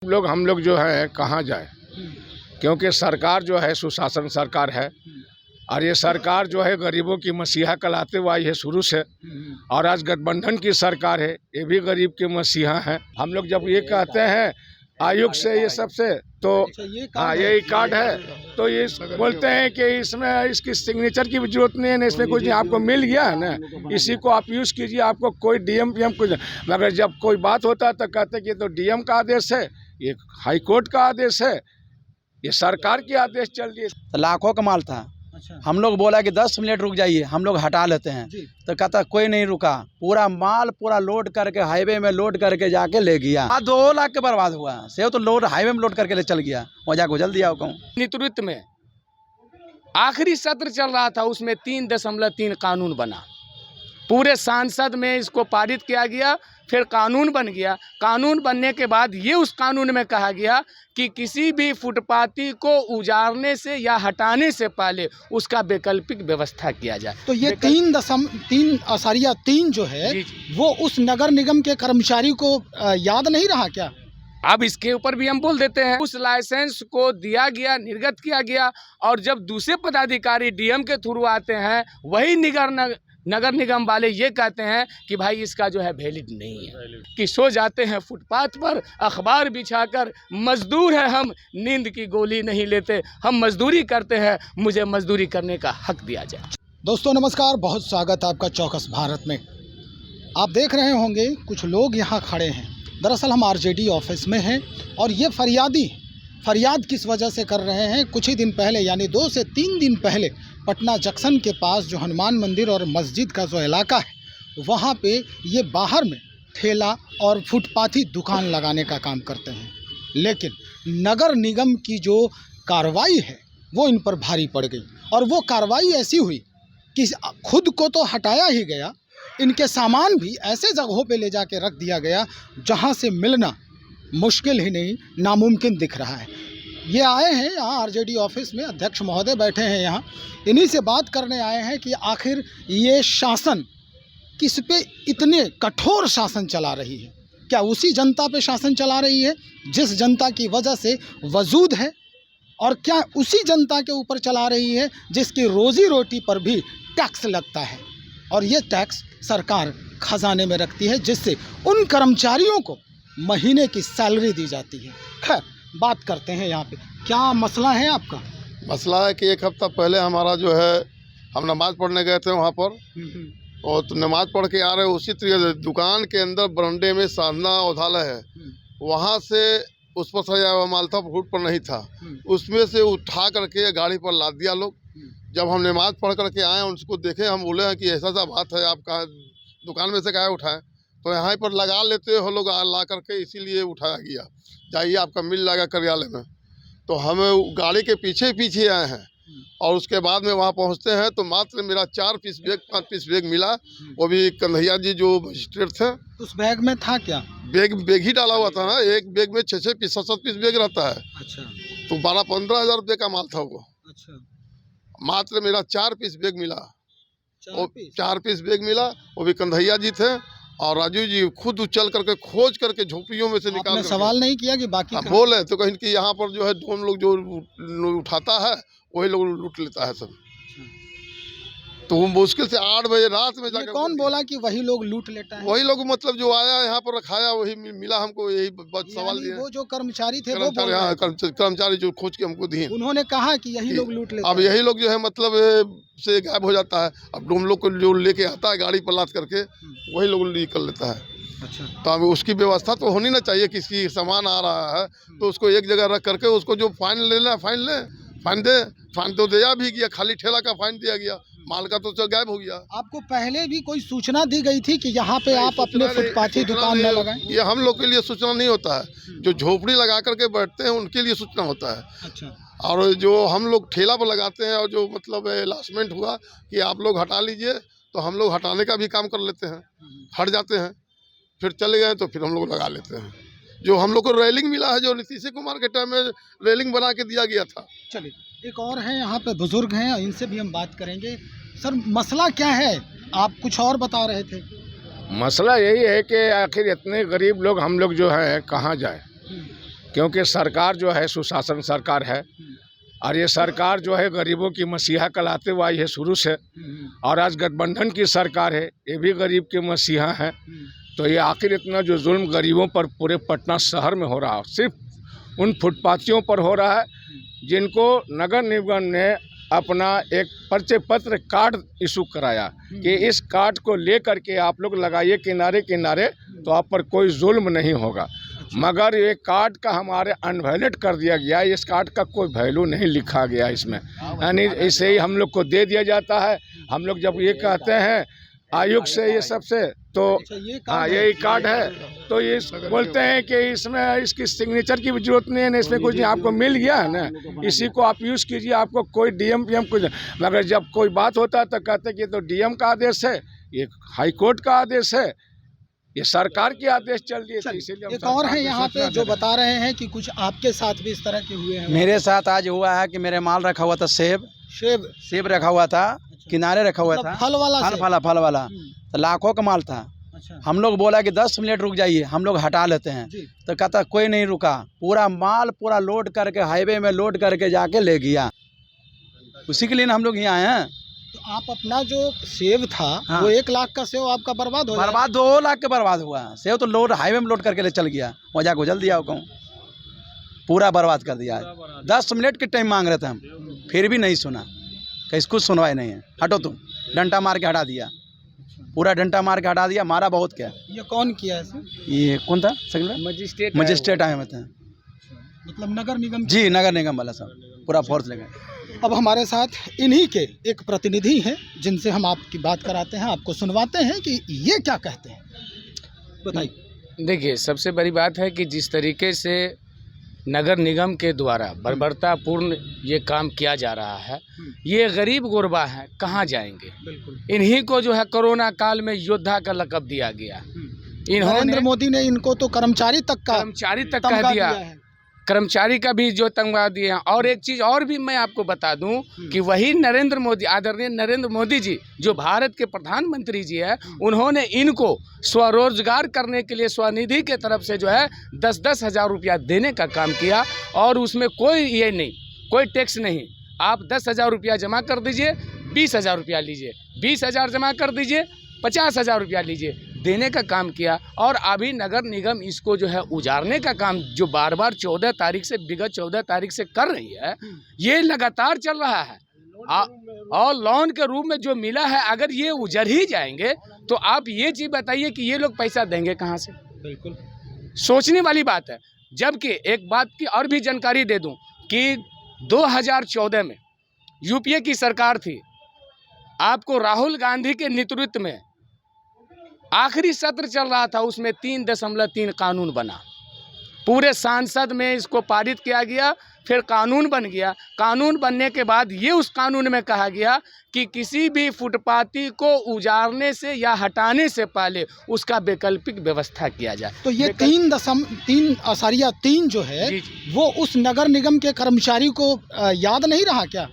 लोग हम लोग जो है कहाँ जाए, क्योंकि सरकार जो है सुशासन सरकार है और ये सरकार जो है गरीबों की मसीहा कहलाते हुए आई है शुरू से। और आज गठबंधन की सरकार है, ये भी गरीब की मसीहा है। हम लोग जब ये कहते हैं आयुक्त से ये सबसे तो हाँ यही कार्ड है, तो ये बोलते हैं कि इसमें इसकी सिग्नेचर की भी जरूरत नहीं है ना, इसमें कुछ नहीं, आपको मिल गया है ना, इसी को आप यूज़ कीजिए, आपको कोई डीएम पीएम कुछ। मगर जब कोई बात होता है तो कहते हैं कि तो डीएम का आदेश है, ये हाई कोर्ट का आदेश है, ये सरकार की आदेश चल रही है। लाखों का माल था। हम लोग बोला कि 10 मिनट रुक जाइए, हम लोग हटा लेते हैं, तो कहता कोई नहीं रुका, पूरा माल पूरा लोड करके हाईवे में लोड करके जाके ले गया। 2 लाख के बर्बाद हुआ। सेव तो लोड हाईवे में लोड करके ले चल गया, वजह गुजल दिया। नेतृत्व में आखिरी सत्र चल रहा था, उसमें 3.3 कानून बना, पूरे सांसद में इसको पारित किया गया, फिर कानून बन गया। कानून बनने के बाद ये उस कानून में कहा गया कि किसी भी फुटपाथी को उजाड़ने से या हटाने से पहले उसका वैकल्पिक व्यवस्था किया जाए। तो ये 3.3 जो है वो उस नगर निगम के कर्मचारी को याद नहीं रहा क्या? अब इसके ऊपर भी हम बोल देते हैं, उस लाइसेंस को दिया गया, निर्गत किया गया, और जब दूसरे पदाधिकारी डीएम के थ्रू आते हैं, वही नगर निगम वाले ये कहते हैं कि भाई इसका जो है वैलिड नहीं है, कि सो जाते हैं फुटपाथ पर अखबार बिछाकर, मजदूर है हम, नींद की गोली नहीं लेते, हम मजदूरी करते हैं, मुझे मजदूरी करने का हक दिया जाए। दोस्तों नमस्कार, बहुत स्वागत है आपका चौकस भारत में। आप देख रहे होंगे कुछ लोग यहाँ खड़े हैं। दरअसल हम आरजेडी ऑफिस में हैं और ये फरियाद किस वजह से कर रहे हैं? कुछ ही दिन पहले यानी 2 से 3 दिन पहले पटना जंक्शन के पास जो हनुमान मंदिर और मस्जिद का जो इलाका है, वहाँ पे ये बाहर में ठेला और फुटपाथी दुकान लगाने का काम करते हैं। लेकिन नगर निगम की जो कार्रवाई है वो इन पर भारी पड़ गई, और वो कार्रवाई ऐसी हुई कि खुद को तो हटाया ही गया, इनके सामान भी ऐसे जगहों पे ले जाके रख दिया गया जहाँ से मिलना मुश्किल ही नहीं, नामुमकिन दिख रहा है। ये आए हैं यहाँ आरजेडी ऑफिस में, अध्यक्ष महोदय बैठे हैं यहाँ, इन्हीं से बात करने आए हैं कि आखिर ये शासन किस पे इतने कठोर शासन चला रही है। क्या उसी जनता पे शासन चला रही है जिस जनता की वजह से वजूद है, और क्या उसी जनता के ऊपर चला रही है जिसकी रोजी रोटी पर भी टैक्स लगता है, और ये टैक्स सरकार खजाने में रखती है, जिससे उन कर्मचारियों को महीने की सैलरी दी जाती है। खैर बात करते हैं यहाँ पे, क्या मसला है आपका? मसला है कि 1 हफ्ता पहले हमारा जो है, हम नमाज़ पढ़ने गए थे वहाँ पर, और तो नमाज़ पढ़ के आ रहे, उसी तरीके दुकान के अंदर बरंडे में साधना औधालय है, वहाँ से उस पर सजा हुआ माल था, फूट पर नहीं था, उसमें से उठा करके गाड़ी पर लाद दिया लोग। जब हम नमाज़ पढ़ करके आए, उनको देखे, हम बोले हैं कि ऐसा बात है, आप कहाँ दुकान में से काहे उठाएं? तो यहाँ पर लगा लेते हो लोग ला करके, इसीलिए उठाया गया, जाइए आपका मिल जाएगा कार्यालय में। तो हम गाड़ी के पीछे आए हैं, और उसके बाद में वहाँ पहुँचते हैं तो मात्र मेरा 4 पीस बैग 5 पीस बैग मिला, वो भी कन्हैया जी जो मजिस्ट्रेट थे। उस बैग में था क्या? बैग ही डाला हुआ था ना, एक बैग में 6 पीस 7 पीस बैग रहता है। अच्छा। तो 12-15 हज़ार रुपये का माल था वो। अच्छा। मात्र मेरा 4 पीस बैग मिला, 4 पीस बैग मिला, वो भी कन्हैया जी थे, और राजू जी खुद चल करके खोज करके झोपड़ियों में से निकाल। सवाल नहीं किया कि बाकी बोले तो कहीं कि यहाँ पर जो है हम लोग जो उठाता है वही लोग लूट लेता है सब। तो वो मुश्किल से 8 बजे रात में जाकर, कौन बोला कि वही लोग लूट लेता है? वही लोग, मतलब जो आया यहाँ पर रखाया वही मिला हमको, यही सवाल दिया। वो जो कर्मचारी थे, कर्मचारी जो खोज के हमको दिए, उन्होंने कहा कि यही लोग लूट लेते हैं। अब यही लोग जो है मतलब से गायब हो जाता है। अब हम लोग को जो लेके आता है गाड़ी पर लाद करके, वही लोग निकल लेता है। अच्छा। तो अब उसकी व्यवस्था तो होनी ना चाहिए, किसी सामान आ रहा है तो उसको एक जगह रख करके उसको जो फाइन लेना फाइन दे, फाइन तो दिया भी गया, खाली ठेला का फाइन दिया गया, माल का तो गायब हो गया। आपको पहले भी कोई सूचना दी गई थी कि यहाँ पे आप अपने फुटपाथी दुकान न लगाएं? ये हम लोग के लिए सूचना नहीं होता है, जो झोपड़ी लगा करके बैठते हैं उनके लिए सूचना होता है। अच्छा। और जो हम लोग ठेला पर लगाते हैं, और जो मतलब लास्टमेंट हुआ कि आप लोग हटा लीजिए, तो हम लोग हटाने का भी काम कर लेते हैं, हट जाते हैं, फिर चले गए तो फिर हम लोग लगा लेते हैं। जो हम लोग को रेलिंग मिला है, जो नीतीश कुमार के टाइम में रेलिंग बना के दिया गया था। चलिए, एक और है यहाँ पे, बुजुर्ग हैं, इनसे भी हम बात करेंगे। सर मसला क्या है? आप कुछ और बता रहे थे। मसला यही है कि आखिर इतने गरीब लोग हम लोग जो है कहाँ जाए, क्योंकि सरकार जो है सुशासन सरकार है और ये सरकार जो है गरीबों की मसीहा कहलाते हुए आई है शुरू से। और आज गठबंधन की सरकार है, ये भी गरीब के मसीहा है। तो ये आखिर इतना जो जुल्म गरीबों पर पूरे पटना शहर में हो रहा है, सिर्फ उन फुटपाथियों पर हो रहा है जिनको नगर निगम ने अपना एक परिचय पत्र कार्ड इशू कराया कि इस कार्ड को ले करके आप लोग लगाइए किनारे किनारे, तो आप पर कोई जुल्म नहीं होगा। मगर ये कार्ड का हमारे अनवैलिड कर दिया गया, इस कार्ड का कोई वैल्यू नहीं लिखा गया इसमें, यानी इसे ही हम लोग को दे दिया जाता है। हम लोग जब ये कहते हैं आयुक्त से ये सबसे, तो हाँ यही कार्ड है, तो ये बोलते हैं कि इसमें इसकी सिग्नेचर की भी जरूरत नहीं है ना, इसमें कुछ नहीं, आपको मिल गया है ना, इसी को आप यूज़ कीजिए, आपको कोई डीएम पीएम कुछ नहीं। मगर जब कोई बात होता है तो कहते हैं कि ये तो डीएम का आदेश है, ये हाई कोर्ट का आदेश है, ये सरकार की आदेश चल रही है। इसीलिए एक और है यहाँ पे जो बता रहे हैं कि कुछ आपके साथ भी इस तरह के हुए हैं। मेरे साथ आज हुआ है कि मेरे माल रखा हुआ था, सेब रखा हुआ था, किनारे रखा हुआ था, फल वाला फल वाला तो लाखों का माल था। अच्छा। हम लोग बोला कि 10 मिनट रुक जाइए, हम लोग हटा लेते हैं, तो कहता कोई नहीं रुका, पूरा माल पूरा लोड करके हाईवे में लोड करके जाके ले गया। उसी के लिए हम लोग यहाँ आए हैं। तो आप अपना जो सेब था, हाँ। वो 1 लाख का सेब आपका बर्बाद हो गया। बर्बाद 2 लाख के बर्बाद हुआ। सेब तो लोड हाईवे में लोड करके ले चल गया, वहाँ जाकर उजल दिया, कहूँ पूरा बर्बाद कर दिया। 10 मिनट के टाइम मांग रहे थे हम, फिर भी नहीं सुना, कहीं कुछ सुनवाई नहीं है। हटो तुम, डंडा मार के हटा दिया, पूरा डंडा मार के हटा दिया, मारा बहुत क्या। ये कौन किया है सर? ये कौन था? मजिस्ट्रेट आए हुए थे, मतलब नगर निगम जी नगर निगम वाला सब पूरा फोर्स लेकर। अब हमारे साथ इन्हीं के एक प्रतिनिधि हैं जिनसे हम आपकी बात कराते हैं, आपको सुनवाते हैं कि ये क्या कहते हैं, बताइए। देखिए, सबसे बड़ी बात है कि जिस तरीके से नगर निगम के द्वारा बर्बरतापूर्ण ये काम किया जा रहा है, ये गरीब गुरबा हैं, कहाँ जाएंगे? इन्हीं को जो है कोरोना काल में योद्धा का लक़ब दिया गया। नरेंद्र मोदी ने इनको तो कर्मचारी तक कह दिया, कर्मचारी का भी जो तमगा दिए हैं। और एक चीज़ और भी मैं आपको बता दूं कि वही नरेंद्र मोदी, आदरणीय नरेंद्र मोदी जी जो भारत के प्रधानमंत्री जी है, उन्होंने इनको स्वरोजगार करने के लिए स्वनिधि के तरफ से जो है 10-10 हज़ार रुपया देने का काम किया। और उसमें कोई ये नहीं, कोई टैक्स नहीं। आप 10,000 रुपया जमा कर दीजिए, 20,000 रुपया लीजिए, 20,000 जमा कर दीजिए, 50,000 रुपया लीजिए, देने का काम किया। और अभी नगर निगम इसको जो है उजारने का काम जो बार बार 14 तारीख से, विगत 14 तारीख से कर रही है, ये लगातार चल रहा है। और लोन के रूप में जो मिला है, अगर ये उजर ही जाएंगे तो आप ये चीज़ बताइए कि ये लोग पैसा देंगे कहाँ से? बिल्कुल सोचने वाली बात है। जबकि एक बात की और भी जानकारी दे दूं कि 2014 में यूपीए की सरकार थी, आपको राहुल गांधी के नेतृत्व में आखिरी सत्र चल रहा था, उसमें 3.3 कानून बना, पूरे सांसद में इसको पारित किया गया, फिर कानून बन गया। कानून बनने के बाद ये उस कानून में कहा गया कि किसी भी फुटपाथी को उजाड़ने से या हटाने से पहले उसका वैकल्पिक व्यवस्था किया जाए। तो ये 3.3 जो है जी। वो उस नगर निगम के कर्मचारी को याद नहीं रहा क्या?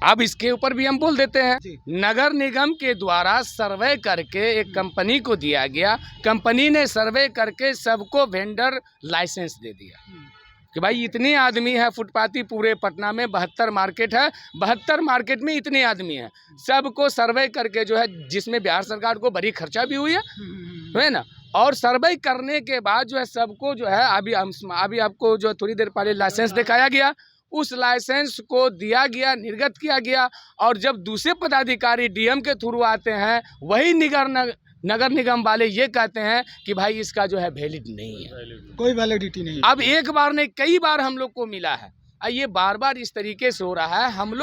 अब इसके ऊपर भी हम बोल देते हैं। नगर निगम के द्वारा सर्वे करके एक कंपनी को दिया गया, कंपनी ने सर्वे करके सबको वेंडर लाइसेंस दे दिया कि भाई इतने आदमी है फुटपाथी, पूरे पटना में 72 मार्केट है, 72 मार्केट में इतने आदमी हैं, सबको सर्वे करके जो है, जिसमें बिहार सरकार को बड़ी खर्चा भी हुई है ना। और सर्वे करने के बाद जो है सबको जो है, अभी आपको जो थोड़ी देर पहले लाइसेंस दिखाया गया, उस लाइसेंस को दिया गया, निर्गत किया गया। और जब दूसरे पदाधिकारी डीएम के थ्रू आते हैं, वही नगर निगम वाले ये कहते हैं कि भाई इसका जो है वैलिड नहीं है, कोई वैलिडिटी नहीं। अब एक बार नहीं, कई बार हम लोग को मिला है। ये बार बार इस तरीके से हो रहा है। हम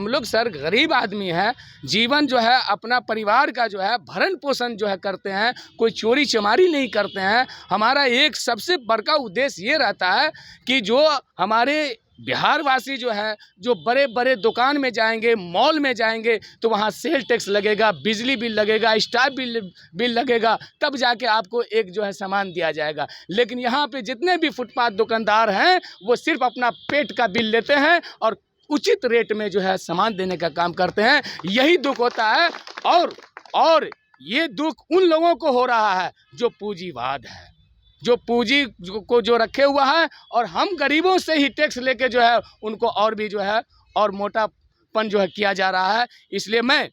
लोग सर गरीब आदमी हैं, जीवन जो है अपना परिवार का जो है भरण पोषण जो है करते हैं, कोई चोरी चमारी नहीं करते हैं। हमारा एक सबसे बड़का उद्देश्य ये रहता है कि जो हमारे बिहार वासी जो है, जो बड़े बड़े दुकान में जाएंगे, मॉल में जाएंगे, तो वहाँ सेल टैक्स लगेगा, बिजली बिल लगेगा, स्टाफ बिल लगेगा, तब जाके आपको एक जो है सामान दिया जाएगा। लेकिन यहाँ पे जितने भी फुटपाथ दुकानदार हैं, वो सिर्फ अपना पेट का बिल लेते हैं और उचित रेट में जो है सामान देने का काम करते हैं। यही दुख होता है। और ये दुख उन लोगों को हो रहा है जो पूंजीवाद है, जो पूंजी को जो रखे हुआ है, और हम गरीबों से ही टैक्स लेके जो है उनको और भी जो है और मोटापन जो है किया जा रहा है। इसलिए मैं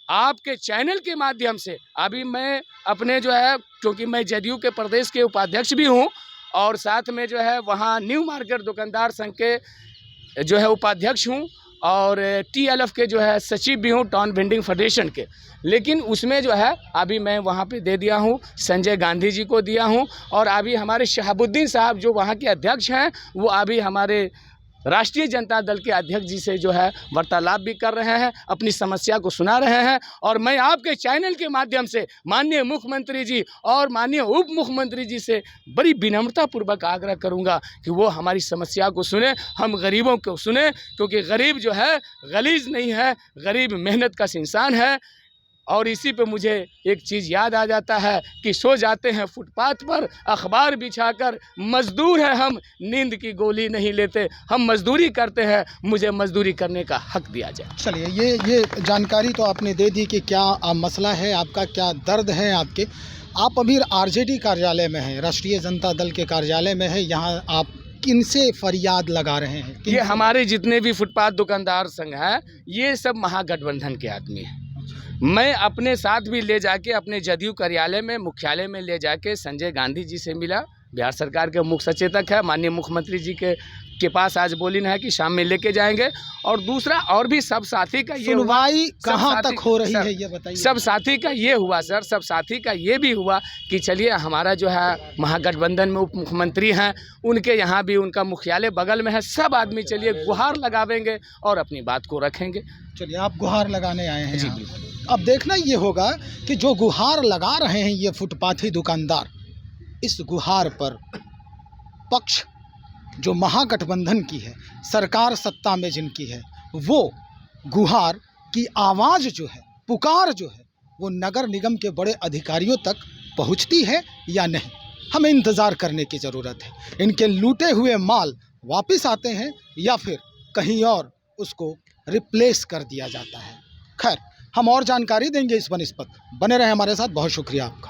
आपके चैनल के माध्यम से अभी मैं अपने जो है, क्योंकि मैं जदयू के प्रदेश के उपाध्यक्ष भी हूँ और साथ में जो है वहाँ न्यू मार्केट दुकानदार संघ के जो है उपाध्यक्ष हूँ और TLF के जो है सचिव भी हूँ, टाउन वेंडिंग फेडरेशन के। लेकिन उसमें जो है अभी मैं वहाँ पे दे दिया हूँ, संजय गांधी जी को दिया हूँ, और अभी हमारे शहाबुद्दीन साहब जो वहाँ के अध्यक्ष हैं वो अभी हमारे राष्ट्रीय जनता दल के अध्यक्ष जी से जो है वार्तालाप भी कर रहे हैं, अपनी समस्या को सुना रहे हैं। और मैं आपके चैनल के माध्यम से माननीय मुख्यमंत्री जी और माननीय उप मुख्यमंत्री जी से बड़ी विनम्रता पूर्वक आग्रह करूंगा कि वो हमारी समस्या को सुने, हम गरीबों को सुने, क्योंकि गरीब जो है गलीज नहीं है, गरीब मेहनत का इंसान है। और इसी पे मुझे एक चीज़ याद आ जाता है कि सो जाते हैं फुटपाथ पर अखबार बिछाकर, मजदूर है हम, नींद की गोली नहीं लेते, हम मजदूरी करते हैं, मुझे मजदूरी करने का हक दिया जाए। चलिए, ये जानकारी तो आपने दे दी कि क्या मसला है आपका, क्या दर्द है आपके। आप अभी RJD कार्यालय में हैं, राष्ट्रीय जनता दल के कार्यालय में है, यहाँ आप किनसे फरियाद लगा रहे हैं? ये हमारे जितने भी फुटपाथ दुकानदार संघ हैं ये सब महागठबंधन के आदमी हैं। मैं अपने साथ भी ले जाके अपने जदयू कार्यालय में, मुख्यालय में ले जाके संजय गांधी जी से मिला, बिहार सरकार के मुख्य सचेतक है, माननीय मुख्यमंत्री जी के पास आज बोलिन है कि शाम में लेके जाएंगे। और दूसरा और भी सब साथी का ये सुनवाई कहाँ तक हो रही है ये बताइए। सब साथी का ये हुआ सर, सब साथी का ये भी हुआ कि चलिए हमारा जो है महागठबंधन में उप मुख्यमंत्री हैं, उनके यहाँ भी उनका मुख्यालय बगल में है, सब आदमी चलिए गुहार लगावेंगे और अपनी बात को रखेंगे। चलिए, आप गुहार लगाने आए हैं जी यहाँ। बिल्कुल। अब देखना ये होगा कि जो गुहार लगा रहे हैं ये फुटपाथी दुकानदार, इस गुहार पर पक्ष जो महागठबंधन की है, सरकार सत्ता में जिनकी है, वो गुहार की आवाज़ जो है, पुकार जो है, वो नगर निगम के बड़े अधिकारियों तक पहुंचती है या नहीं, हमें इंतज़ार करने की ज़रूरत है। इनके लूटे हुए माल वापस आते हैं या फिर कहीं और उसको रिप्लेस कर दिया जाता है। खैर, हम और जानकारी देंगे इस बनिस्बत। बने रहें हमारे साथ। बहुत शुक्रिया आपका।